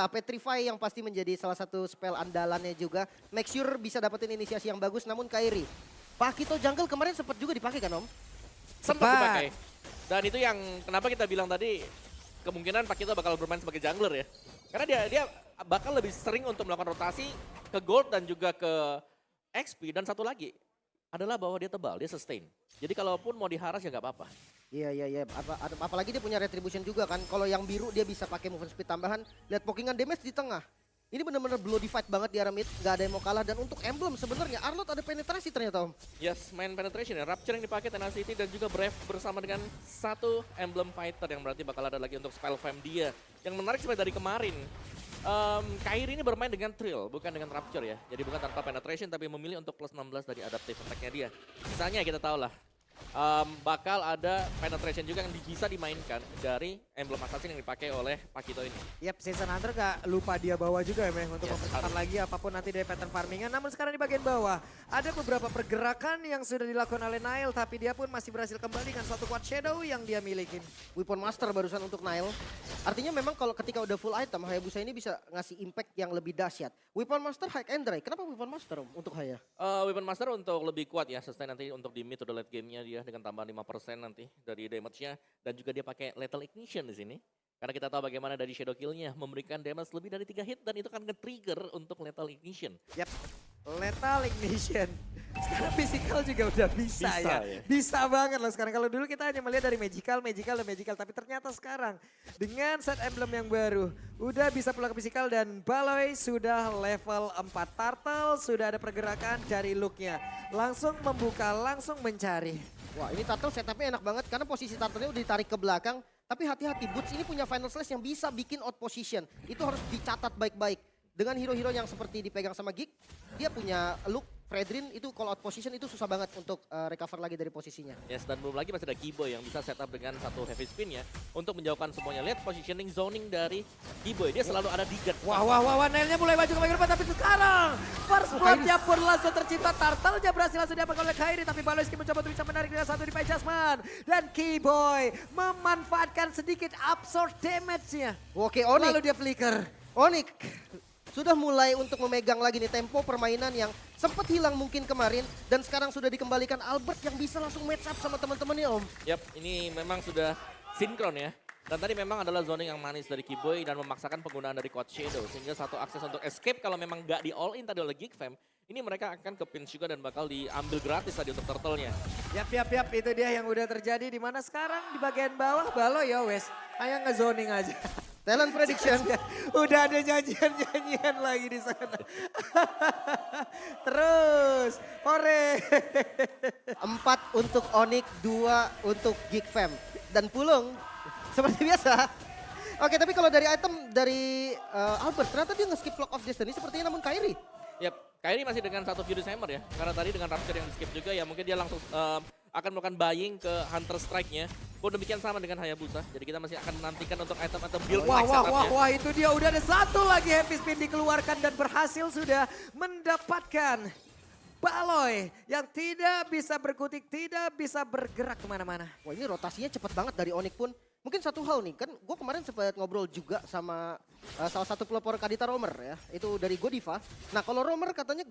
Petrify yang pasti menjadi salah satu spell andalannya juga. Make sure bisa dapetin inisiasi yang bagus, namun Kairi. Pakito Jungle kemarin sempat juga dipakai kan Om? Sempat dipakai. Dan itu yang kenapa kita bilang tadi kemungkinan Pakito bakal bermain sebagai jungler ya. Karena dia bakal lebih sering untuk melakukan rotasi ke gold dan juga ke XP. Dan satu lagi adalah bahwa dia tebal, dia sustain. Jadi kalaupun mau diharas ya nggak apa-apa. Iya. Apalagi dia punya retribution juga kan. Kalau yang biru dia bisa pakai movement speed tambahan. Lihat pokingan damage di tengah. Ini benar-benar bloody fight banget di area mid. Gak ada yang mau kalah. Dan untuk emblem sebenarnya Arlott ada penetrasi ternyata Om. Yes, main penetration ya. Rapture yang dipakai Tenacity dan juga Brave bersama dengan satu emblem fighter yang berarti bakal ada lagi untuk spell fam dia. Yang menarik sebenarnya dari kemarin. Kairi ini bermain dengan Thrill, bukan dengan Rapture ya. Jadi bukan tanpa penetration tapi memilih untuk plus 16 dari adaptive attack-nya dia. Misalnya kita tahu lah. Bakal ada penetration juga yang bisa dimainkan dari emblem assassin yang dipakai oleh Pakito ini. Yap, Season Hunter gak lupa dia bawa juga ya Meh, untuk mempercepat lagi apapun nanti dari pattern farmingan. Namun sekarang di bagian bawah ada beberapa pergerakan yang sudah dilakukan oleh Nile, tapi dia pun masih berhasil kembali dengan satu quad shadow yang dia milikin. Weapon Master barusan untuk Nile. Artinya memang kalau ketika udah full item, Hayabusa ini bisa ngasih impact yang lebih dahsyat. Weapon Master high and dry. Kenapa Weapon Master Om untuk Haya? Weapon Master untuk lebih kuat ya, sustain nanti untuk di mid to the late game-nya dia dengan tambahan 5% nanti dari damage-nya. Dan juga dia pakai Lethal Ignition di sini. Karena kita tahu bagaimana dari Shadow Kill-nya memberikan damage lebih dari 3 hit dan itu kan nge-trigger untuk Lethal Ignition. Yap, Lethal Ignition. Sekarang physical juga udah bisa ya. Bisa banget loh sekarang. Kalau dulu kita hanya melihat dari magical. Tapi ternyata sekarang dengan set emblem yang baru. Udah bisa pulang ke physical dan Baloy sudah level 4 turtle. Sudah ada pergerakan dari look-nya. Langsung membuka, langsung mencari. Wah ini turtle setupnya enak banget karena posisi turtle-nya udah ditarik ke belakang. Tapi hati-hati, Boots ini punya final slash yang bisa bikin out position. Itu harus dicatat baik-baik. Dengan hero-hero yang seperti dipegang sama Geek, dia punya look, Fredrin itu kalau out position itu susah banget untuk recover lagi dari posisinya. Yes, dan belum lagi masih ada Giboy yang bisa setup dengan satu heavy spin ya. Untuk menjauhkan semuanya. Lihat positioning zoning dari Giboy. Dia selalu ada di guard. Wah, Nailnya mulai maju ke bagian depan. Tapi sekarang first blood-nya pun langsung tercipta. Turtle-nya berhasil langsung diamankan oleh Kairi. Tapi Baloyski mencoba untuk bisa menarik dengan satu di Jasmine. Dan Giboy memanfaatkan sedikit absorb damage-nya. Oke, Onyx. Lalu dia flicker. Onyx sudah mulai untuk memegang lagi nih tempo permainan yang sempat hilang mungkin kemarin. Dan sekarang sudah dikembalikan Albert yang bisa langsung match up sama teman-temannya Om. Yap, ini memang sudah sinkron ya. Dan tadi memang adalah zoning yang manis dari Giboy dan memaksakan penggunaan dari Quad Shadow. Sehingga satu akses untuk escape kalau memang nggak di all in tadi oleh Geek Fam. Ini mereka akan ke pinch juga dan bakal diambil gratis tadi untuk turtle-nya. Yap, itu dia yang udah terjadi. Dimana sekarang di bagian bawah Baloy ya wes. Hanya nge-zoning aja. Talent prediction. Udah ada nyanyian lagi di sana. Terus, hore. 4 untuk Onyx, 2 untuk Geek Fam. Dan Pulung, seperti biasa. Oke, tapi kalau dari item dari Albert, ternyata dia nge-skip Flock of Destiny sepertinya namun Kairi. Yap, Kairi masih dengan satu Furious Hammer ya. Karena tadi dengan Rapture yang di-skip juga ya mungkin dia langsung akan melakukan buying ke Hunter Strike-nya. Pun demikian sama dengan Hayabusa. Jadi kita masih akan menantikan untuk item-item build Wah, itu dia udah ada satu lagi heavy spin dikeluarkan dan berhasil sudah mendapatkan Baloy yang tidak bisa berkutik, tidak bisa bergerak kemana-mana. Wah ini rotasinya cepet banget dari Onyx pun. Mungkin satu hal nih, kan gue kemarin sempat ngobrol juga sama salah satu pelopor Kadita Romer ya. Itu dari Godiva. Nah kalau Romer katanya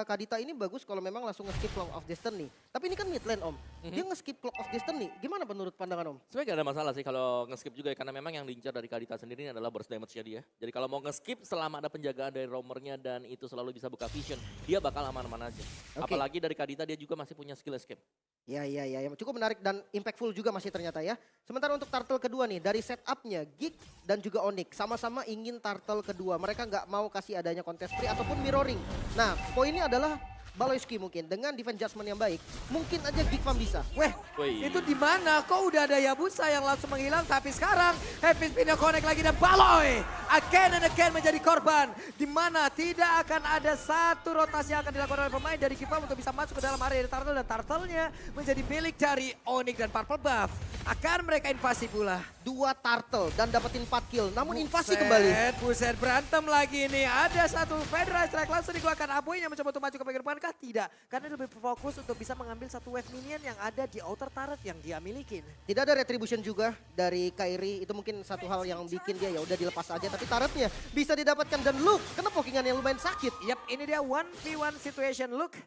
Kadita ini bagus kalau memang langsung nge-skip Clock of Destiny. Tapi ini kan mid lane Om. Dia nge-skip Clock of Destiny. Gimana menurut pandangan Om? Sebenarnya gak ada masalah sih kalau nge-skip juga ya. Karena memang yang diincar dari Kadita sendiri ini adalah burst damage-nya dia. Jadi kalau mau nge-skip selama ada penjagaan dari Romernya dan itu selalu bisa buka vision. Dia bakal aman-aman aja. Okay. Apalagi dari Kadita dia juga masih punya skill escape. Ya, cukup menarik dan impactful juga masih ternyata ya. Sementara untuk turtle kedua nih, dari setupnya Geek dan juga Onyx sama-sama ingin turtle kedua. Mereka nggak mau kasih adanya contest free ataupun mirroring. Nah, poinnya adalah Baloyski mungkin dengan defense judgment yang baik, mungkin aja Geek Fam bisa. Weh, itu di mana? Kok udah ada Hayabusa yang langsung menghilang, tapi sekarang heavy spin connect lagi dan Baloy again and again menjadi korban. Di mana tidak akan ada satu rotasi yang akan dilakukan oleh pemain dari Geek Fam untuk bisa masuk ke dalam area turtle dan turtle-nya menjadi milik dari Onyx dan Purple Buff. Akan mereka invasi pula. 2 turtle dan dapetin 4 kill, namun invasi kembali. Buset, berantem lagi nih. Ada satu Fedra Strike langsung dikeluarkan. Aboy yang mencoba untuk maju ke bagian depan kah? Tidak. Karena lebih fokus untuk bisa mengambil satu wave minion yang ada di outer counter turret yang dia miliki. Tidak ada retribution juga dari Kairi, itu mungkin satu hal yang bikin dia ya udah dilepas aja, tapi turretnya bisa didapatkan dan Luke kena pokingan yang lumayan sakit. Yap, ini dia 1v1 situation. Luke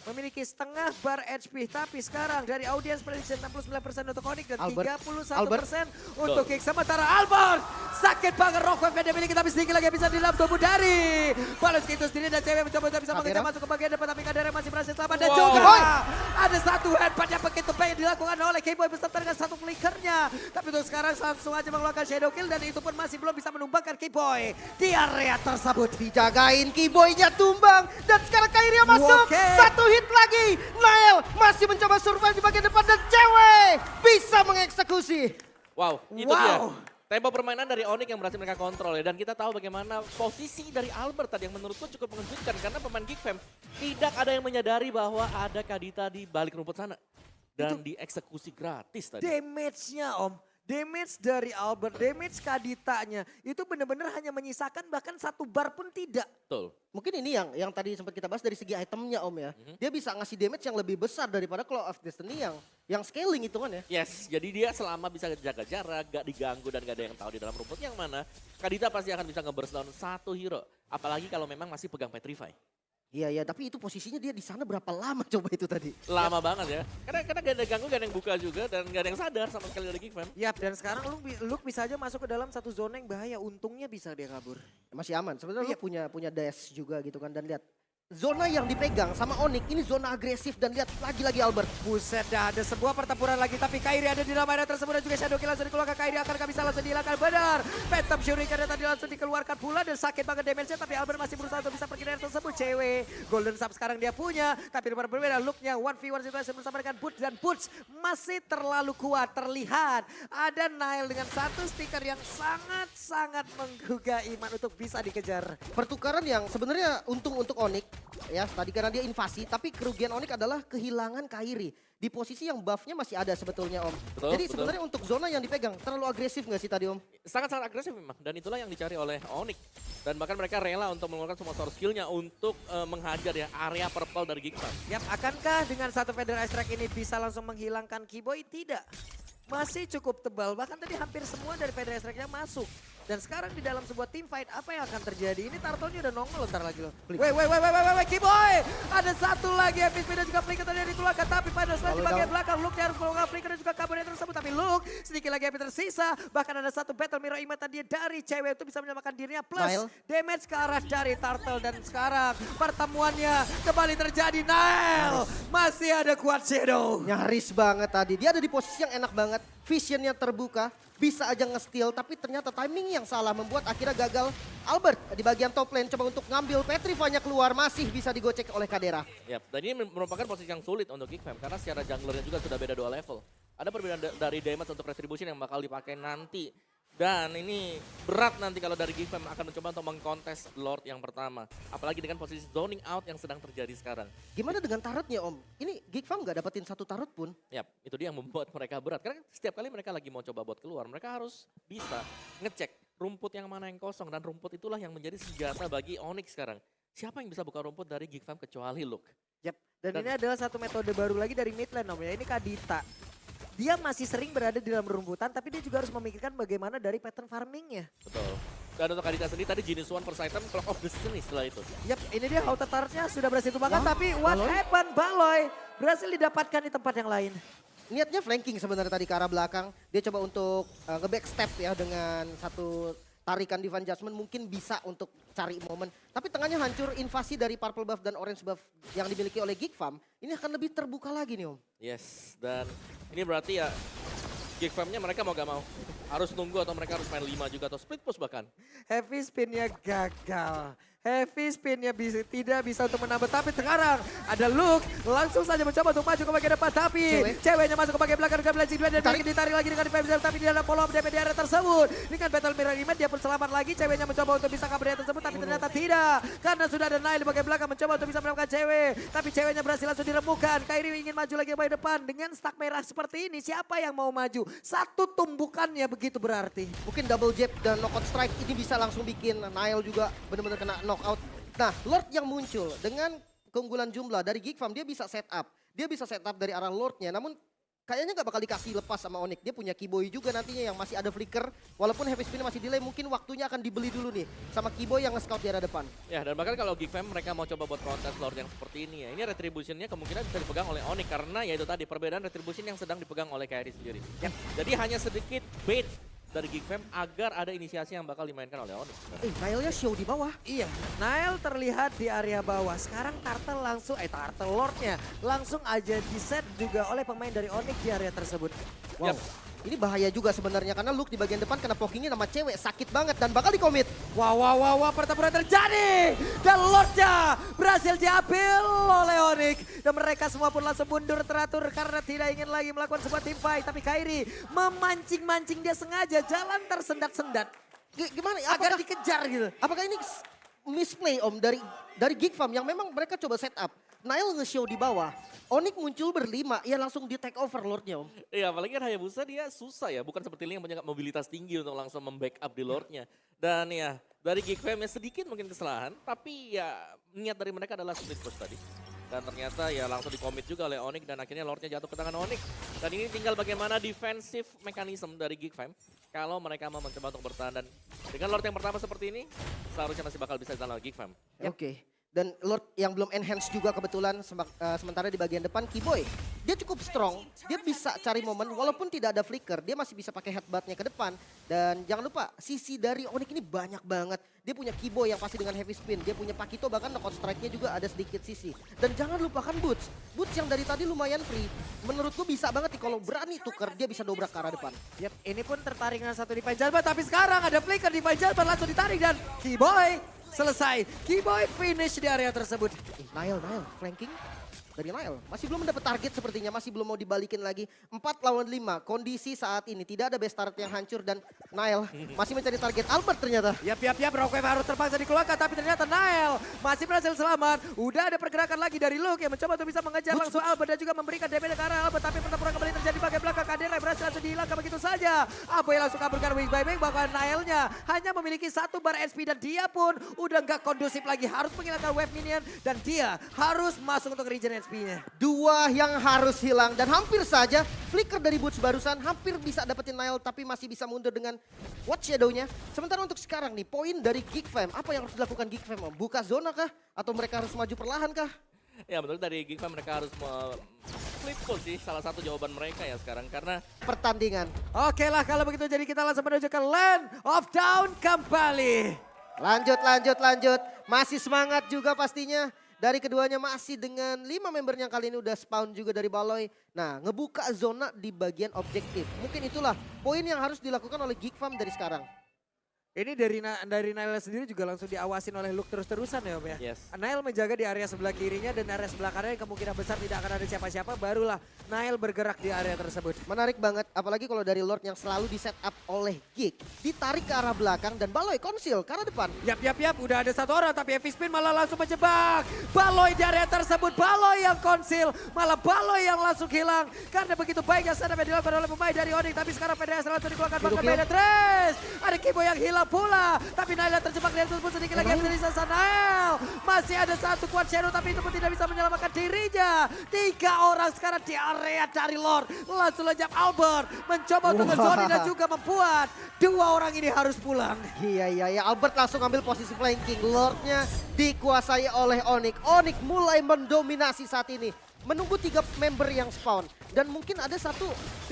memiliki setengah bar HP, tapi sekarang dari audience prediction 69% untuk Onyx dan Albert. 31% untuk Kick. Sementara Albert sakit banget rock wave yang dia miliki, tapi sedikit lagi bisa dilap tubuh dari Balas itu sendiri dan cewek mencoba untuk bisa mengejar masuk ke bagian depan, tapi Kadera masih berhasil selamat dan juga ada satu headbutt yang begitu baik dilakukan oleh K-Boy beserta dengan satu flickernya. Tapi untuk sekarang langsung aja mengeluarkan shadow kill dan itu pun masih belum bisa menumbangkan K-Boy di area tersebut. Dijagain Keyboy-nya tumbang dan sekarang Kairi masuk. Satu hit lagi. Nael masih mencoba survive di bagian depan dan cewek bisa mengeksekusi. Wow, itu dia. Tempo permainan dari Onyx yang berhasil mereka kontrol ya. Dan kita tahu bagaimana posisi dari Albert tadi yang menurutku cukup mengejutkan. Karena pemain Geek Fam tidak ada yang menyadari bahwa ada Kadita di balik rumput sana. Dan dieksekusi gratis tadi. Damage-nya Om. Damage dari Albert, damage Kaditanya itu benar-benar hanya menyisakan bahkan satu bar pun tidak. Betul. Mungkin ini yang tadi sempat kita bahas dari segi itemnya Om ya. Dia bisa ngasih damage yang lebih besar daripada Claw of Destiny yang scaling hitungannya. Yes, jadi dia selama bisa jaga jarak, gak diganggu dan gak ada yang tahu di dalam rumput yang mana, Kadita pasti akan bisa nge-burst down satu hero. Apalagi kalau memang masih pegang Petrify. Iya, tapi itu posisinya dia di sana berapa lama coba itu tadi? Lama banget ya. Karena gak ada ganggu, gak ada yang buka juga dan gak ada yang sadar sama sekali dari Geek Fam. Yap, dan sekarang Luke bisa aja masuk ke dalam satu zona yang bahaya. Untungnya bisa dia kabur. Masih aman. Sebenarnya lu punya dash juga gitu kan dan lihat zona yang dipegang sama Onyx ini zona agresif dan lihat lagi-lagi Albert. Buset dah, ada sebuah pertempuran lagi tapi Kairi ada di dalam area tersebut dan juga Shadow Kill langsung dikeluarkan. Kairi akankah bisa langsung dihilangkan? Benar. Phantom Shuriken tadi langsung dikeluarkan pula dan sakit banget damage-nya tapi Albert masih berusaha untuk bisa pergi dari tersebut. Cewek Golden Sub sekarang dia punya tapi berbeda look-nya 1v1 situasi bersama dengan Butch dan Butch masih terlalu kuat. Terlihat ada Nail dengan satu stiker yang sangat-sangat menggugah iman untuk bisa dikejar. Pertukaran yang sebenarnya untung untuk Onyx ya tadi karena dia invasi tapi kerugian Onyx adalah kehilangan Kairi di posisi yang buffnya masih ada sebetulnya Om. Betul, jadi sebenarnya untuk zona yang dipegang terlalu agresif nggak sih tadi Om? Sangat-sangat agresif memang dan itulah yang dicari oleh Onyx. Dan bahkan mereka rela untuk mengeluarkan semua source skillnya untuk menghajar ya area purple dari Geek Fam. Yap, akankah dengan satu Feather Ice Strike ini bisa langsung menghilangkan Keyboy? Tidak. Masih cukup tebal, bahkan tadi hampir semua dari Feather Ice Strike-nya masuk. Dan sekarang di dalam sebuah team fight, apa yang akan terjadi? Ini Turtle-nya udah nongol ntar lagi loh. Wait, Keyboy! Ada satu lagi, Epic Speed dan juga Flicker tadi yang dikeluarkan. Tapi pada saat di bagian belakang, Luke harus melakukan Flicker dan juga kabarnya tersebut. Tapi Luke sedikit lagi Epic tersisa. Bahkan ada satu Battle Mirror Image tadi dari cewek itu bisa menyamakan dirinya. Plus damage ke arah dari Turtle. Dan sekarang pertemuannya kembali terjadi. Nail masih ada kuat Shadow. Nyaris banget tadi. Dia ada di posisi yang enak banget. Visionnya terbuka. Bisa aja nge-steal tapi ternyata timing yang salah membuat akhirnya gagal. Albert di bagian top lane coba untuk ngambil Petrify-nya keluar masih bisa digocek oleh Kadera. Yap, dan ini merupakan posisi yang sulit untuk Geek Fam karena secara junglernya juga sudah beda 2 level. Ada perbedaan dari damage untuk retribution yang bakal dipakai nanti. Dan ini berat nanti kalau dari Geek Fam akan mencoba untuk mengkontes Lord yang pertama. Apalagi dengan posisi zoning out yang sedang terjadi sekarang. Gimana dengan turretnya Om? Ini Geek Fam nggak dapetin satu turret pun. Yap, itu dia yang membuat mereka berat. Karena setiap kali mereka lagi mau coba buat keluar, mereka harus bisa ngecek rumput yang mana yang kosong. Dan rumput itulah yang menjadi senjata bagi Onyx sekarang. Siapa yang bisa buka rumput dari Geek Fam kecuali Luke? Yap, dan ini adalah satu metode baru lagi dari mid lane Om ya. Ini Kadita. Dia masih sering berada di dalam rumputan, tapi dia juga harus memikirkan bagaimana dari pattern farmingnya. Betul. Dan untuk Kadita sendiri tadi Genius One first item Clock of Destiny setelah itu. Yap, ini dia Outer Turret-nya sudah berhasil tumbangkan, tapi what happened? Baloy berhasil didapatkan di tempat yang lain. Niatnya flanking sebenarnya tadi ke arah belakang. Dia coba untuk nge-backstep ya dengan satu tarikan Divine Judgment mungkin bisa untuk cari momen. Tapi tengahnya hancur, invasi dari purple buff dan orange buff yang dimiliki oleh Geek Fam. Ini akan lebih terbuka lagi nih Om. Yes, dan ini berarti ya Geek Fam-nya mereka mau gak mau. Harus nunggu atau mereka harus main 5 juga atau split push bahkan. Heavy spin-nya gagal. Heavy spin-nya tidak bisa untuk menambah. Tapi sekarang ada Luke langsung saja mencoba untuk maju ke bagian depan. Tapi ceweknya masuk ke bagian belakang dengan Blazing Blade. Dan ditarik lagi dengan Defense. Tapi dia ada follow up di area tersebut. Dengan Battle Mirror Image dia pun selamat lagi. Ceweknya mencoba untuk bisa kabur dari tersebut. Tapi ternyata tidak. Karena sudah ada Nail di bagian belakang mencoba untuk bisa menemukan cewek. Tapi ceweknya berhasil langsung dirembukan. Kairi ingin maju lagi ke bagian depan. Dengan stack merah seperti ini siapa yang mau maju? Satu tumbukannya begitu berarti. Mungkin double jab dan knockout strike ini bisa langsung bikin Nail juga benar-benar kena knockout. Nah, Lord yang muncul dengan keunggulan jumlah dari Geek Fam dia bisa set up. Dia bisa set up dari arah Lordnya. Namun kayaknya nggak bakal dikasih lepas sama Onyx. Dia punya Keyboy juga nantinya yang masih ada flicker. Walaupun Heavy Spin masih delay, mungkin waktunya akan dibeli dulu nih sama Keyboy yang nge-scout di arah depan. Ya, dan bahkan kalau Geek Fam mereka mau coba buat kontes Lord yang seperti ini ya. Ini retributionnya kemungkinan bisa dipegang oleh Onyx karena ya itu tadi perbedaan retribution yang sedang dipegang oleh Kairi sendiri. Yap. Jadi hanya sedikit bait dari Geek Fam agar ada inisiasi yang bakal dimainkan oleh Onyx. Nile-nya show di bawah. Iya, Nile terlihat di area bawah. Sekarang Turtle langsung, Turtle Lordnya langsung aja di-set juga oleh pemain dari Onyx di area tersebut. Wow. Yap. Ini bahaya juga sebenarnya karena Luke di bagian depan kena pokingnya sama cewek. Sakit banget dan bakal di-commit. Wow, pertempuran terjadi. Dan Lordnya berhasil diambil oleh Onyx. Dan mereka semua pun langsung mundur teratur karena tidak ingin lagi melakukan sebuah team fight. Tapi Kairi memancing-mancing, dia sengaja jalan tersendat-sendat. Gimana ya? Agar dikejar gitu. Apakah ini misplay Om dari Geek Fam yang memang mereka coba set up. Nile nge-show di bawah. Onyx muncul berlima, ya langsung di take over Lordnya Om. Iya, apalagi kan Hayabusa dia susah ya, bukan seperti Ling yang punya mobilitas tinggi untuk langsung membackup di Lordnya. Dan ya, dari Geek Fam ya sedikit mungkin kesalahan, tapi ya niat dari mereka adalah split push tadi. Dan ternyata ya langsung di-commit juga oleh Onyx dan akhirnya Lordnya jatuh ke tangan Onyx. Dan ini tinggal bagaimana defensive mechanism dari Geek Fam. Kalau mereka mau mencoba untuk bertahan dan dengan Lord yang pertama seperti ini, seharusnya masih bakal bisa ditahan oleh Geek Fam. Oke. Dan Lord yang belum enhance juga kebetulan sementara di bagian depan Keyboy. Dia cukup strong, dia bisa cari momen walaupun tidak ada flicker. Dia masih bisa pakai headbutt-nya ke depan. Dan jangan lupa sisi dari Onyx ini banyak banget. Dia punya Keyboy yang pasti dengan heavy spin. Dia punya Pakito bahkan knockout strike-nya juga ada sedikit sisi. Dan jangan lupakan Boots. Boots yang dari tadi lumayan free. Menurutku bisa banget nih kalau berani tuker dia bisa dobrak ke arah depan. Yap, ini pun tertarik dengan satu di Panjalban. Tapi sekarang ada flicker di Panjalban langsung ditarik dan Keyboy selesai. Keyboy finish di area tersebut. Nile, flanking dari Nile. Masih belum mendapat target sepertinya, masih belum mau dibalikin lagi. 4 lawan 5, kondisi saat ini tidak ada best start yang hancur dan Nile masih mencari target Albert ternyata. Yap, Rockwave harus terpaksa dikeluarkan tapi ternyata Nile masih berhasil selamat. Udah ada pergerakan lagi dari Luke yang mencoba untuk bisa mengejar langsung Albert dan juga memberikan damage ke arah Albert. Tapi pertempuran kembali terjadi bagian belakang. Kadera berhasil langsung dihilangkan begitu saja. Aboy langsung kaburkan wing by wing, bahkan Nile-nya hanya memiliki 1 bar SP dan dia pun udah nggak kondusif lagi. Harus menghilangkan wave minion dan dia harus masuk untuk regen SP-nya. 2 yang harus hilang dan hampir saja flicker dari Boots barusan hampir bisa dapetin Nile tapi masih bisa mundur dengan Watch Shadow-nya. Sementara untuk sekarang nih poin dari Geek Fam, apa yang harus dilakukan Geek Fam? Buka zona kah? Atau mereka harus maju perlahan kah? Ya betul, dari Geek Fam mereka harus flip push sih salah satu jawaban mereka ya sekarang karena Pertandingan. Oke lah kalau begitu jadi kita langsung menuju ke Land of Down kembali. Lanjut. Masih semangat juga pastinya. Dari keduanya masih dengan 5 member yang kali ini udah spawn juga dari Baloy. Nah, ngebuka zona di bagian objektif. Mungkin itulah poin yang harus dilakukan oleh Geek Fam dari sekarang. Ini dari Nile sendiri juga langsung diawasin oleh Luke terus-terusan ya Om ya. Yes. Nile menjaga di area sebelah kirinya dan area sebelah kanannya kemungkinan besar tidak akan ada siapa-siapa. Barulah Nile bergerak di area tersebut. Menarik banget, apalagi kalau dari Lord yang selalu di set up oleh Geek. Ditarik ke arah belakang dan Baloy konsil ke arah depan. Yap. Udah ada 1 orang tapi Heavy Spin malah langsung menjebak. Baloy di area tersebut. Baloy yang konsil. Malah Baloy yang langsung hilang. Karena begitu baiknya setup yang dilakukan oleh pemain dari Onyx. Tapi sekarang PDS langsung dikeluarkan. Bahkan Penetrace. Ada Keyboy yang hilang pula. Tapi Nile terjebak dari tersebut sedikit lagi dari sasa Nile. Masih ada 1 quad shadow tapi itu pun tidak bisa menyelamatkan dirinya. 3 orang sekarang di area dari Lord. Langsung lejap Albert. Mencoba untuk ngezoni dan juga membuat 2 orang ini harus pulang. Iya. Albert langsung ambil posisi flanking. Lordnya dikuasai oleh Onyx. Onyx mulai mendominasi saat ini. Menunggu 3 member yang spawn. Dan mungkin ada 1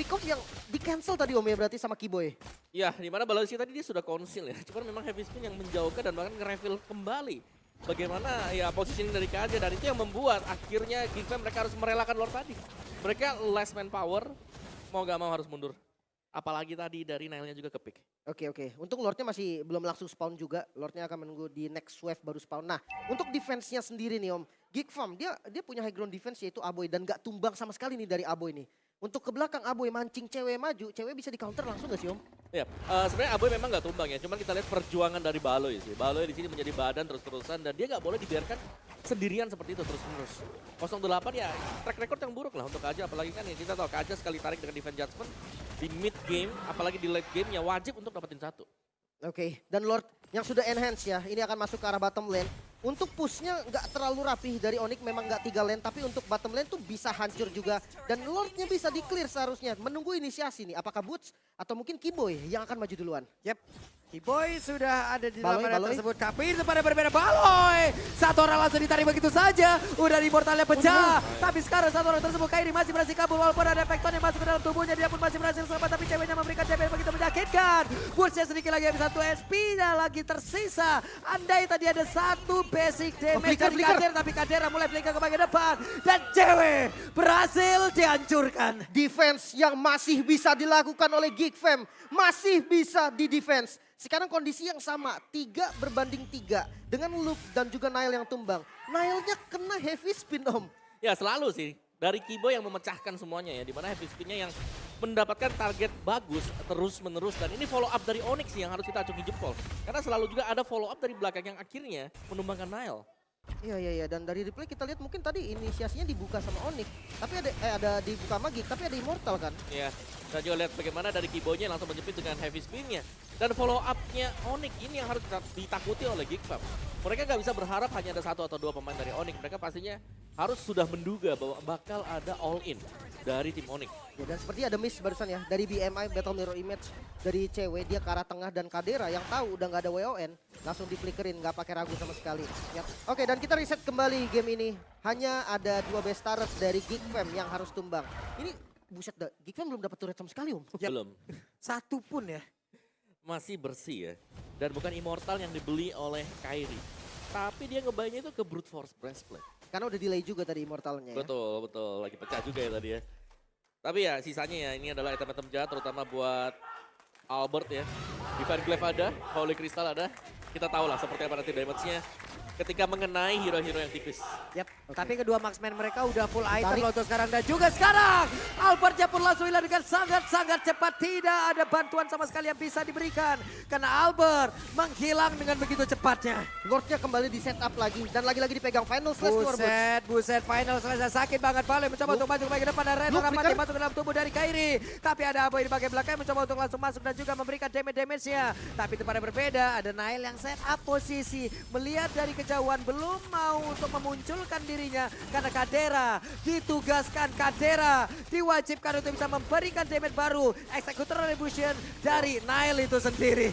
pick off yang di cancel tadi Om ya berarti sama Keyboy. ya dimana Baloy tadi dia sudah konsil ya. Cuman memang Heavy Spin yang menjauhkan dan bahkan nge-reveal kembali. Bagaimana ya positioning dari KJ dan itu yang membuat akhirnya Geek Fam mereka harus merelakan Lord tadi. Mereka less manpower, mau gak mau harus mundur. Apalagi tadi dari Nile-nya juga ke-pick. Oke. Untung Lordnya masih belum langsung spawn juga. Lordnya akan menunggu di next wave baru spawn. Nah, untuk defense-nya sendiri nih Om. Geek Fam, dia punya high ground defense yaitu Aboy. Dan gak tumbang sama sekali nih dari Aboy nih. Untuk ke belakang Aboy mancing cewek maju. Cewek bisa di counter langsung gak sih Om? Ya, sebenarnya Aboy memang gak tumbang ya. Cuman kita lihat perjuangan dari Baloy sih. Baloy di sini menjadi badan terus-terusan. Dan dia gak boleh dibiarkan sendirian seperti itu terus-menerus. 08 ya track record yang buruk lah untuk Kaja. Apalagi kan ya kita tahu Kaja sekali tarik dengan defense judgment. Di mid game, apalagi di late game ya wajib untuk dapetin 1. Oke, dan Lord yang sudah enhance ya, ini akan masuk ke arah bottom lane. Untuk pushnya nggak terlalu rapih dari Onyx, memang nggak 3 lane, tapi untuk bottom lane tuh bisa hancur juga. Dan Lordnya bisa di-clear seharusnya. Menunggu inisiasi nih, apakah Boots atau mungkin Kiboy yang akan maju duluan. Yep. Kiboy sudah ada di dalam area Baloy. tersebut. Tapi itu pada berbeda. Baloy! Satu orang langsung ditarik begitu saja. Udah Immortalnya pecah. Tapi sekarang satu orang tersebut Kairi masih berhasil kabur. Walaupun ada Vector yang masuk ke dalam tubuhnya. Dia pun masih berhasil selamat. Tapi ceweknya memberikan damage begitu menyakitkan. Bootsnya sedikit lagi habis 1 SP-nya lagi tersisa. Andai tadi ada 1 basic damage dari Kadera. Tapi Kadera mulai flicker ke bagian depan. Dan cewek berhasil dihancurkan. Defense yang masih bisa dilakukan oleh Geek Fam. Masih bisa di-defense. Sekarang kondisi yang sama, 3 berbanding 3. Dengan Luke dan juga Nile yang tumbang. Nile-nya kena heavy spin, Om. Ya selalu sih. Dari Kiboy yang memecahkan semuanya ya. Dimana heavy spin-nya yang mendapatkan target bagus terus-menerus. Dan ini follow up dari Onyx yang harus kita acungi jempol. Karena selalu juga ada follow up dari belakang yang akhirnya menumbangkan Nile. Iya. Dan dari replay kita lihat mungkin tadi inisiasinya dibuka sama Onyx. Tapi ada dibuka Magic, tapi ada Immortal kan. Ya, kita juga lihat bagaimana dari Kiboy-nya langsung menjepit dengan heavy spin-nya. Dan follow up-nya Onyx ini yang harus ditakuti oleh Geek Fam. Mereka nggak bisa berharap hanya ada 1 atau 2 pemain dari Onyx. Mereka pastinya harus sudah menduga bahwa bakal ada all-in dari tim Onyx. Ya, dan seperti ada miss barusan ya, dari BMI, Battle Mirror Image, dari cewek dia ke arah tengah dan Kadera yang tahu udah nggak ada WON, langsung diflickerin, nggak pakai ragu sama sekali. Yap. Oke, dan kita reset kembali game ini. Hanya ada 2 best stars dari Geek Fam yang harus tumbang. Ini buset, Geek Fam belum dapat turret sama sekali, Om. Yap. Belum. Satu pun ya. Masih bersih ya. Dan bukan Immortal yang dibeli oleh Kairi. Tapi dia ngebayanya itu ke Brute Force Breastplate. Karena udah delay juga tadi Immortalnya ya. Betul. Lagi pecah juga ya tadi ya. Tapi ya sisanya ya ini adalah item-item jahat terutama buat Albert ya. Divine Glaive ada, Holy Crystal ada. Kita tahu lah seperti apa nanti damage-nya ketika mengenai hero-hero yang tipis. Yap, tapi kedua marksman mereka udah full item Tarik. loh tuh sekarang. Dan juga sekarang Albertnya pun langsung hilang dengan sangat-sangat cepat. Tidak ada bantuan sama sekali yang bisa diberikan. Karena Albert menghilang dengan begitu cepatnya. Lordnya kembali di setup lagi dan lagi-lagi dipegang Final Slash keluar. Buset, final selesai sakit banget. Bale mencoba untuk maju ke bagian depan dan Red Rapati masuk ke dalam tubuh dari Kairi. Tapi ada Aboy di bagian belakang mencoba untuk langsung masuk dan juga memberikan damage-nya. Tapi itu pada berbeda, ada Nile yang set up posisi. Melihat dari kejauhan belum mau untuk memunculkan dirinya. Karena Kadera ditugaskan, Kadera diwajibkan untuk bisa memberikan damage baru. Executor Revolution dari Nile itu sendiri.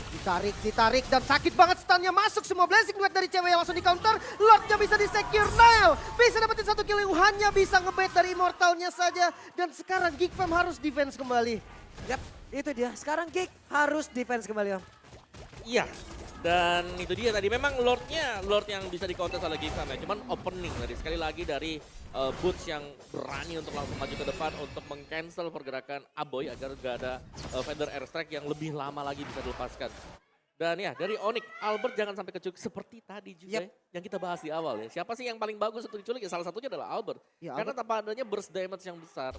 Ditarik dan sakit banget stunnya masuk semua blessing duet dari cewek yang langsung di counter. Lordnya bisa di secure, Nile bisa dapetin 1 kill, hanya bisa ngebait dari Immortalnya saja. Dan sekarang Geek Fam harus defense kembali. Yap, itu dia. Sekarang Geek harus defense kembali, Om. Iya. Dan itu dia tadi memang Lord yang bisa di-counter oleh Geek Fam ya. Cuman opening tadi sekali lagi dari Boots yang berani untuk langsung maju ke depan untuk meng-cancel pergerakan Aboy agar gak ada Feather Airstrike yang lebih lama lagi bisa dilepaskan. Dan ya dari Onyx, Albert jangan sampai keculik seperti tadi juga yang kita bahas di awal ya. Siapa sih yang paling bagus untuk diculik? Ya salah satunya adalah Albert. Ya, Karena tanpa adanya burst damage yang besar,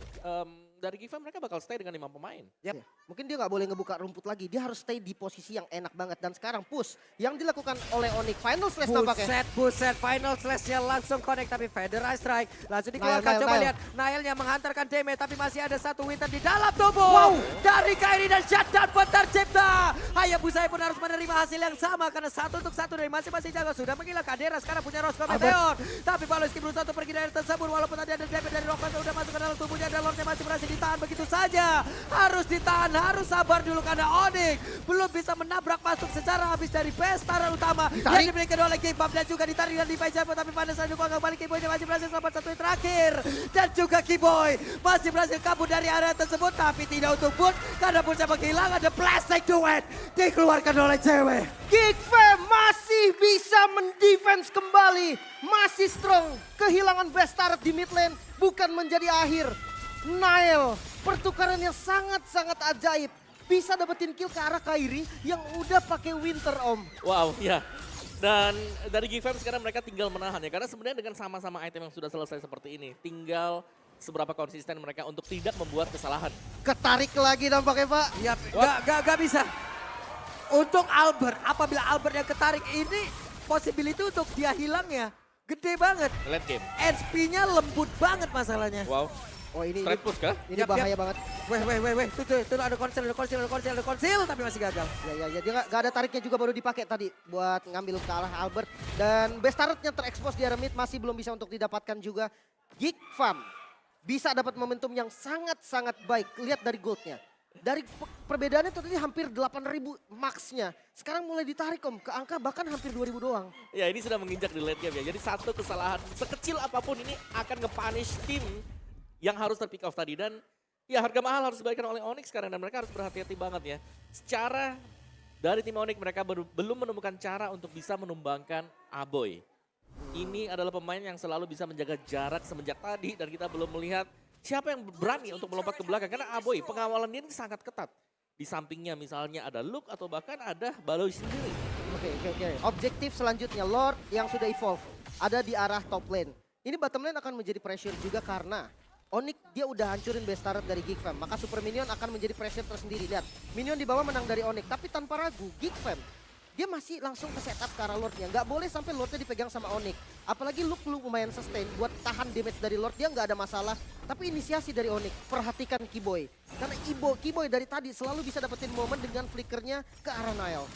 dari Geek Fam mereka bakal stay dengan 5 pemain. Ya, mungkin dia nggak boleh ngebuka rumput lagi. Dia harus stay di posisi yang enak banget. Dan sekarang push yang dilakukan oleh Onyx. Final Slash nampaknya. Buset, final slash-nya langsung connect. Tapi Feather Eye Strike langsung dikeluarkan. Coba lihat, Nile-nya menghantarkan damage. Tapi masih ada 1 Winter di dalam tubuh. Dari Kairi dan shutdown pun tercipta. Hayabusa pun harus menerima hasil yang sama. Karena 1 untuk 1 dari masing-masing jago. Sudah menggila Kadera sekarang punya Roscoe Meteor. Tapi Baloski berusaha untuk pergi dari tersebut. Walaupun tadi ada damage dari Rockman sudah masuk ke dalam tubuhnya. Dan Lordnya masih berhasil ditahan begitu saja. Harus ditahan, harus sabar dulu karena Onyx belum bisa menabrak masuk secara habis dari best star utama yang dimiliki oleh Geek Fam. Dan juga ditarik dan Levi Jump. Tapi pada saat juga kembali Kiboy masih berhasil selamat 1 yang terakhir. Dan juga Kiboy masih berhasil kabur dari area tersebut. Tapi tidak untuk Boot karena Bootnya menghilang. Ada plastic duet dikeluarkan oleh cewek. Geek Fam masih bisa mendefense kembali. Masih strong. Kehilangan best turret di mid lane bukan menjadi akhir. Nile, pertukaran yang sangat-sangat ajaib. Bisa dapetin kill ke arah Kairi yang udah pakai Winter, Om. Wow, ya. Dan dari Geek Fam sekarang mereka tinggal menahan ya. Karena sebenarnya dengan sama-sama item yang sudah selesai seperti ini. Tinggal seberapa konsisten mereka untuk tidak membuat kesalahan. Ketarik lagi nampaknya, Pak. Ya, gak bisa. Untuk Albert, apabila Albert yang ketarik ini, possibility untuk dia hilangnya gede banget. Late game. SP-nya lembut banget masalahnya. Wow. Oh ini Straight push kah? ini bahaya banget. Weh. Tuh ada konsil, tapi masih gagal. Ya, dia nggak ada tariknya juga baru dipakai tadi buat ngambil ke arah Albert. Dan best turretnya terekspos di area mid masih belum bisa untuk didapatkan juga. Geek Farm bisa dapat momentum yang sangat-sangat baik. Lihat dari goldnya. Dari perbedaannya tadi hampir 8.000 max-nya. Sekarang mulai ditarik Om ke angka bahkan hampir 2.000 doang. Ya ini sudah menginjak di late game ya. Jadi satu kesalahan sekecil apapun ini akan nge-punish tim yang harus terpick off tadi. Dan ya harga mahal harus diberikan oleh Onyx sekarang dan mereka harus berhati-hati banget ya. Secara dari tim Onyx mereka belum menemukan cara untuk bisa menumbangkan Aboy. Ini adalah pemain yang selalu bisa menjaga jarak semenjak tadi dan kita belum melihat siapa yang berani untuk melompat ke belakang. Karena Aboy pengawalan dia ini sangat ketat. Di sampingnya misalnya ada Luke atau bahkan ada Baloy sendiri. Oke. Objektif selanjutnya Lord yang sudah evolve ada di arah top lane. Ini bottom lane akan menjadi pressure juga karena Onyx dia udah hancurin base turret dari Geek Fam. Maka Super Minion akan menjadi pressure tersendiri. Lihat, Minion di bawah menang dari Onyx. Tapi tanpa ragu Geek Fam dia masih langsung ke setup ke arah Lordnya. Nggak boleh sampai Lordnya dipegang sama Onyx. Apalagi Luke lumayan sustain buat tahan damage dari Lord. Dia nggak ada masalah. Tapi inisiasi dari Onyx. Perhatikan Kiboy. Karena Kiboy dari tadi selalu bisa dapetin momen dengan flickernya ke arah Nile.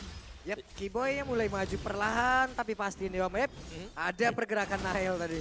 Yap, Kiboy yang mulai maju perlahan tapi pastiin di map ada pergerakan Nile tadi.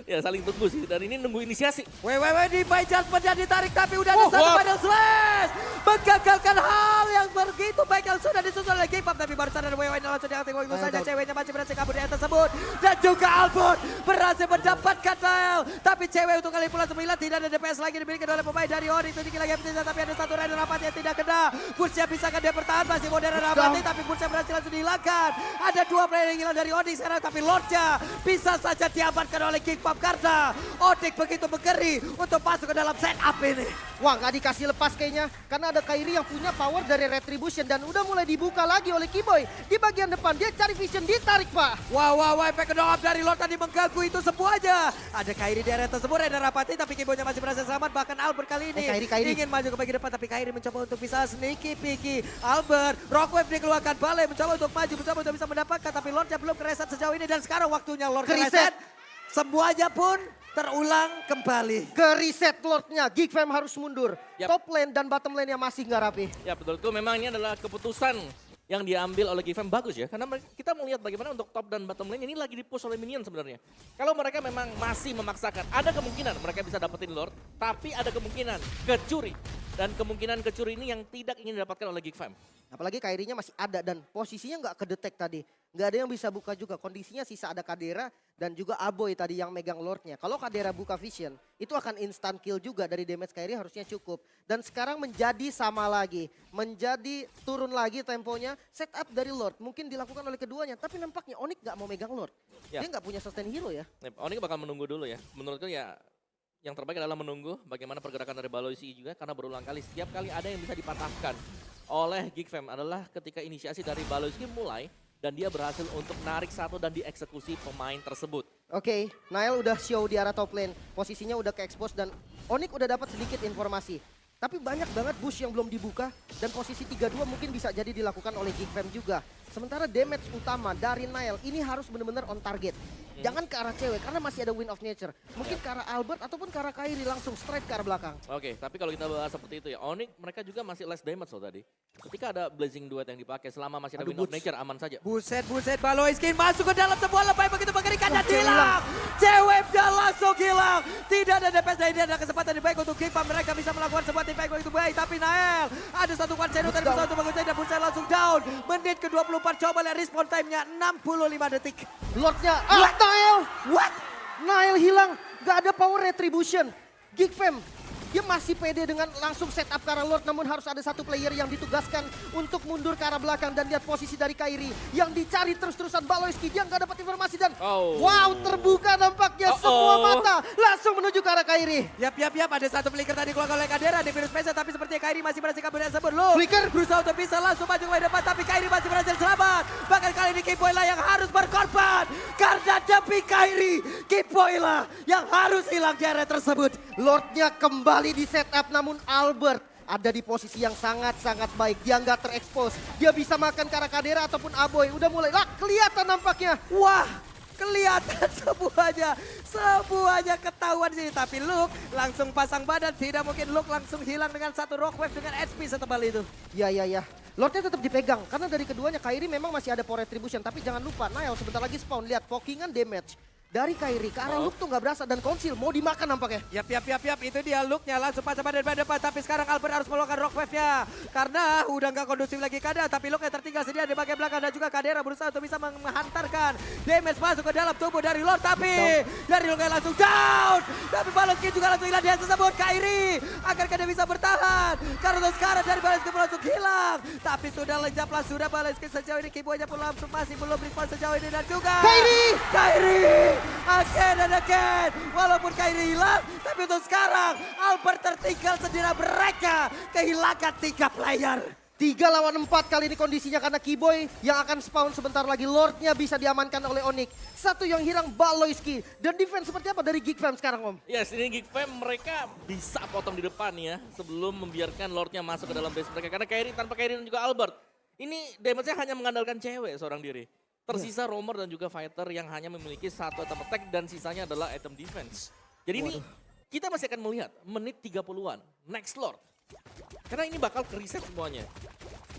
Ya saling tunggu sih dan ini nunggu inisiasi. Weh, di Baijan pernah ditarik tapi udah ada satu final slash. Menggagalkan hal yang begitu baik yang sudah disusun oleh Game Up. Tapi barusan ada Wewe langsung diaktif begitu saja. Ceweknya masih berhasil kabur di atas tersebut. Dan juga Albert berhasil mendapatkan Nile. Tapi cewek untuk kali pula 9 tidak ada DPS lagi dimiliki oleh pemain dari Onyx. Sedikit lagi tapi ada satu rider rapat yang tidak kena. Bursa bisakah dia bertahan masih modern rapat tapi Bursa berhasil langsung dihilangkan. Ada 2 player yang hilang dari Onyx sekarang tapi Lordnya bisa saja diamankan oleh King Pop karena Onyx begitu mengeri untuk masuk ke dalam setup ini. Wah, nggak dikasih lepas kayaknya karena ada Kairi yang punya power dari Retribution dan udah mulai dibuka lagi oleh Kiboy di bagian depan. Dia cari vision, ditarik Pak. Wow, efek kedua dari Lord tadi mengganggu itu semuanya. Ada Kairi di area tersebut, ada Rapati tapi Kiboynya masih berhasil selamat. Bahkan Albert kali ini Kairi. ingin maju ke bagian depan tapi Kairi mencoba untuk bisa sneaky peeky. Albert, Rockwave dikeluarkan balai mencoba untuk maju, mencoba untuk bisa mendapatkan tapi Lordnya belum kereset sejauh ini dan sekarang waktunya Lord kereset. Semuanya pun terulang kembali. Ke reset Lordnya, Geek Fam harus mundur. Yap. Top lane dan bottom lane yang masih nggak rapi. Ya betul, itu memang ini adalah keputusan yang diambil oleh Gifam bagus ya. Karena kita melihat bagaimana untuk top dan bottom lane ini lagi di-push oleh minion sebenarnya. Kalau mereka memang masih memaksakan, ada kemungkinan mereka bisa dapetin Lord. Tapi ada kemungkinan kecuri. Dan kemungkinan kecuri ini yang tidak ingin didapatkan oleh Gifam. Apalagi Kairinya masih ada dan posisinya nggak kedetek tadi. Nggak ada yang bisa buka juga. Kondisinya sisa ada Kadera dan juga Aboy tadi yang megang Lordnya. Kalau Kadera buka vision, itu akan instant kill juga dari damage Kairi harusnya cukup. Dan sekarang menjadi sama lagi. Menjadi turun lagi temponya. Setup dari Lord mungkin dilakukan oleh keduanya. Tapi nampaknya Onyx nggak mau megang Lord. Ya. Dia nggak punya sustain hero ya. Onyx bakal menunggu dulu ya. Menurutku ya yang terbaik adalah menunggu bagaimana pergerakan dari Baloisi juga. Karena berulang kali, setiap kali ada yang bisa dipatahkan oleh Geekfam adalah ketika inisiasi dari Baloisi mulai. Dan dia berhasil untuk narik satu dan dieksekusi pemain tersebut. Oke, Nile udah show di arah top lane. Posisinya udah ke-expose dan Onyx udah dapat sedikit informasi. Tapi banyak banget bush yang belum dibuka dan posisi 3-2 mungkin bisa jadi dilakukan oleh Geekfam juga. Sementara damage utama dari Nile ini harus benar-benar on target. Jangan ke arah cewek karena masih ada Wind of Nature. Mungkin ke arah Albert ataupun ke arah Kairi langsung straight ke arah belakang. Oke, tapi kalau kita bahas seperti itu ya, Onyx mereka juga masih less damage loh tadi. Ketika ada Blazing Duet yang dipakai selama masih ada Wind of Nature aman saja. Buset, Baloy Skin masuk ke dalam sebuah lebay begitu mengerikan dan hilang. Cewek dan langsung hilang. Tidak ada DPS dan tidak ada kesempatan yang baik untuk Gifam. Mereka bisa melakukan sebuah tim baik begitu baik. Tapi Nael ada satu Quanseno tadi bisa untuk mengucai dan Buset langsung down. Menit ke-24 coba lihat respawn time-nya 65 detik. Lordnya, Nile! What? Nile hilang, gak ada power retribution. Geekfam, dia masih pede dengan langsung setup ke arah Lord. Namun harus ada satu player yang ditugaskan untuk mundur ke arah belakang. Dan lihat posisi dari Kairi yang dicari terus-terusan Baloyski. Dia nggak dapat informasi dan wow, terbuka nampaknya semua mata. Langsung menuju ke arah Kairi. Yap. Ada satu flicker tadi keluar oleh Kadera di virus Mesa. Tapi sepertinya Kairi masih berhasil kabur dari sebut. Flicker berusaha untuk bisa langsung maju ke depan. Tapi Kairi masih berhasil selamat. Bahkan kali ini Kiboy lah yang harus berkorban. Karena demi Kairi, Kiboy lah yang harus hilang di area tersebut. Lordnya kembali di setup namun Albert ada di posisi yang sangat-sangat baik. Dia nggak terekspos. Dia bisa makan ke arah Kadera ataupun Aboy. Udah mulai kelihatan nampaknya. Wah, kelihatan semuanya ketahuan sini. Tapi Luke langsung pasang badan, tidak mungkin Luke langsung hilang dengan satu rock wave dengan HP setebal itu. Ya. Lordnya tetap dipegang karena dari keduanya Kairi memang masih ada power retribution. Tapi jangan lupa, Nail sebentar lagi spawn. Lihat pokingan damage dari Kairi ke arah Luke tuh nggak berasa dan Konsil mau dimakan nampaknya. Yap. Itu dia Luke-nya langsung pasang badan depan. Tapi sekarang Albert harus melakukan rock wave-nya. Karena udah nggak kondusif lagi keadaan. Tapi Luke-nya tertinggal sendiri di bagian belakang. Dan juga Kadera berusaha untuk bisa menghantarkan damage masuk ke dalam tubuh dari Lord. Tapi dari Luke langsung down. Tapi Baloski juga langsung hilang. Dia tersebut Kairi. Agar dia bisa bertahan. Karena sekarang dari Baloski langsung hilang. Tapi sudah lejaplah. Sudah Baloski sejauh ini. Kibonya pun langsung masih belum respon sejauh ini. Dan juga Kairi. Again. Walaupun Kairi hilang, tapi untuk sekarang Albert tertinggal sendiri. Mereka kehilangan 3 player. 3 lawan 4 kali ini kondisinya karena Kiboy yang akan spawn sebentar lagi. Lordnya bisa diamankan oleh Onyx. Satu yang hilang Baloyski. Dan defense seperti apa dari Geek Fam sekarang Om? Yes, ini Geek Fam mereka bisa potong di depan ya. Sebelum membiarkan Lordnya masuk ke dalam base mereka. Karena Kairi tanpa Kairi dan juga Albert. Ini damage-nya hanya mengandalkan cewek seorang diri. Tersisa Roamer dan juga Fighter yang hanya memiliki satu item attack dan sisanya adalah item defense. Jadi ini kita masih akan melihat menit 30-an next Lord. Karena ini bakal ke-reset semuanya.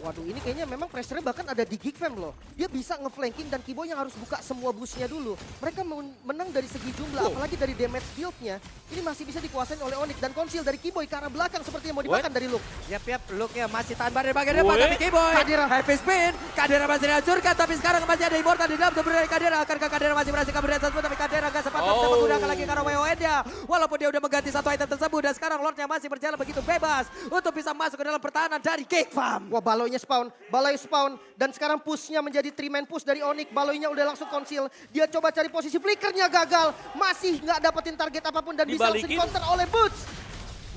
Waduh, ini kayaknya memang pressure-nya bahkan ada di Geek Fam loh. Dia bisa nge-flanking dan Kiboy yang harus buka semua bush-nya dulu. Mereka menang dari segi jumlah, apalagi dari damage build-nya. Ini masih bisa dikuasain oleh Onyx dan Konsil dari Kiboy ke arah belakang sepertinya mau dimakan dari Luke. Yap, Luke-nya masih tahan badan bagian depan, tapi Kiboy. Kadera. Heavy spin, Kadera masih dihancurkan, tapi sekarang masih ada Immortal di dalam tubuh dari Kadera. Akankah Kadera masih berhasil kabur dari tersebut, tapi Kadera gak sempat bisa menggunakan lagi karena WON-nya. Walaupun dia udah mengganti satu item tersebut, dan sekarang Lord-nya masih berjalan begitu bebas untuk bisa masuk ke dalam pertahanan dari Geek Fam. Wah, Baloynya spawn dan sekarang pushnya menjadi 3-man push dari Onyx. Baloynya udah langsung Konsil. Dia coba cari posisi flickernya gagal. Masih nggak dapetin target apapun dan bisa langsung counter oleh Boots.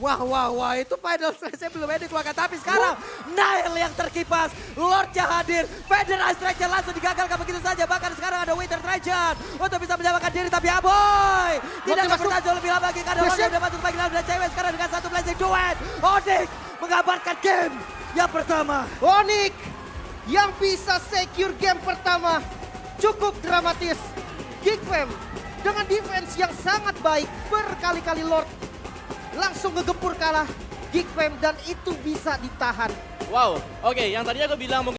Wah, itu final strike-nya belum ada dikeluarkan. Tapi sekarang Nail yang terkipas, Lordnya hadir, Feather Ice Strike-nya langsung digagalkan begitu saja. Bahkan sekarang ada Winter Trajan untuk bisa menyelamatkan diri. Tapi Aboy tidak akan bertahan jauh lebih lama lagi karena Lordnya udah masuk ke bagian dalam dan cewek sekarang dengan satu blazing duet. Onyx mengabarkan game yang pertama. Onyx yang bisa secure game pertama. Cukup dramatis. Geek Fam dengan defense yang sangat baik. Berkali-kali Lord langsung ngegempur kalah Geek Fam dan itu bisa ditahan. Wow, oke, yang tadinya gue bilang mungkin